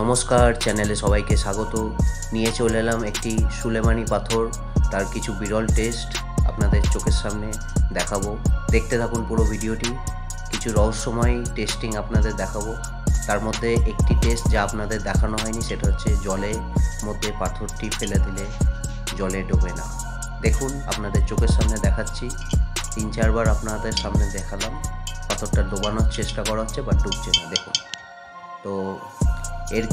নমস্কার, চ্যানেলে সবাইকে স্বাগত। নিয়ে চলে এলাম একটি সুলেমানি পাথর, তার কিছু বিরল টেস্ট আপনাদের চোখের সামনে দেখাবো। দেখতে থাকুন পুরো ভিডিওটি। কিছু রহস্যময় টেস্টিং আপনাদের দেখাবো। তার মধ্যে একটি টেস্ট যা আপনাদের দেখানো হয়নি, সেটা হচ্ছে জলের মধ্যে পাথরটি ফেলে দিলে জলে ডোবে না। দেখুন, আপনাদের চোখের সামনে দেখাচ্ছি। 3-4 বার আপনাদের সামনে দেখালাম, পাথরটা ডোবানোর চেষ্টা করা হচ্ছে বাট ডুবছে না। দেখুন, তো এর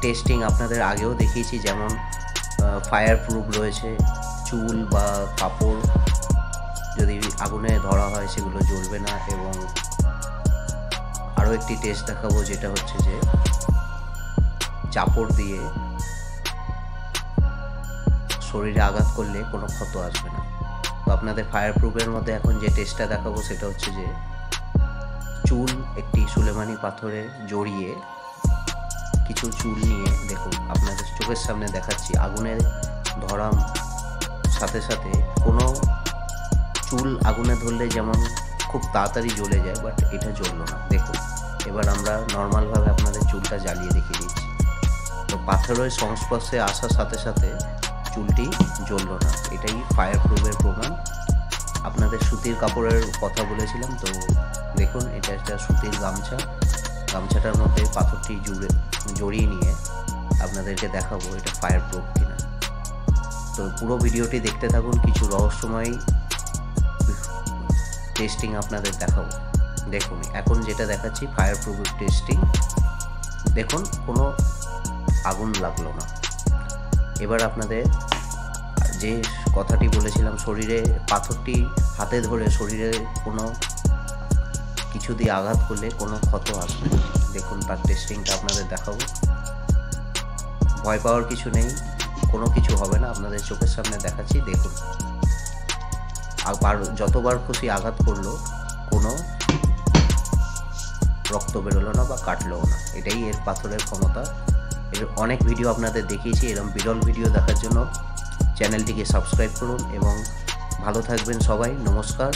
টেস্টিং আপনাদের আগেও দেখিয়েছি, যেমন ফায়ার প্রুফ রয়েছে, চুল বা কাপড় যদি আগুনে ধরা হয় সেগুলো জ্বলবে না। এবং আরও একটি টেস্ট দেখাবো, যেটা হচ্ছে যে চাপড় দিয়ে শরীরে আঘাত করলে কোনো ক্ষত আসবে না। তো আপনাদের ফায়ার প্রুফের মধ্যে এখন যে টেস্টটা দেখাবো সেটা হচ্ছে যে চুল একটি সুলেমানি পাথরে জড়িয়ে কিছু চুল নিয়ে, দেখুন আপনাদের চোখের সামনে দেখাচ্ছি, আগুনে ধরার সাথে সাথে কোনো চুল আগুনে ধরলে যেমন খুব তাড়াতাড়ি জ্বলে যায়, বাট এটা জ্বললো না। দেখুন, এবার আমরা নর্মালভাবে আপনাদের চুলটা জ্বালিয়ে দেখিয়ে দিচ্ছি। তো পাথরের সংস্পর্শে আসার সাথে সাথে চুলটি জ্বললো না, এটাই ফায়ার প্রুফের প্রমাণ। আপনাদের সুতির কাপড়ের কথা বলেছিলাম, তো দেখুন এটা একটা সুতির গামছা। গামছাটার মধ্যে পাথরটি জড়িয়ে নিয়ে আপনাদেরকে দেখাবো এটা ফায়ার প্রুফ কিনা। তো পুরো ভিডিওটি দেখতে থাকুন, কিছু রহস্যময় টেস্টিং আপনাদের দেখাবো। দেখুন, এখন যেটা দেখাচ্ছি ফায়ার প্রুফ টেস্টিং। দেখুন, কোনো আগুন লাগলো না। এবার আপনাদের যে কথাটি বলেছিলাম, শরীরে পাথরটি হাতে ধরে শরীরে কোনো কিছু দিয়ে আঘাত করলে কোনো ক্ষত আসবে না। দেখুন, তার টেস্টিংটা আপনাদের দেখাবো। ভয় পাওয়ার কিছু নেই, কোনো কিছু হবে না, আপনাদের চোখের সামনে দেখাচ্ছি। দেখুন, আবার যতবার খুশি আঘাত করলো কোনো রক্ত বেরোলো না বা কাটলোও না। এটাই এর পাথরের ক্ষমতা। এর অনেক ভিডিও আপনাদের দেখিয়েছি। এরকম বিরল ভিডিও দেখার জন্য চ্যানেলটিকে সাবস্ক্রাইব করুন এবং ভালো থাকবেন সবাই। নমস্কার।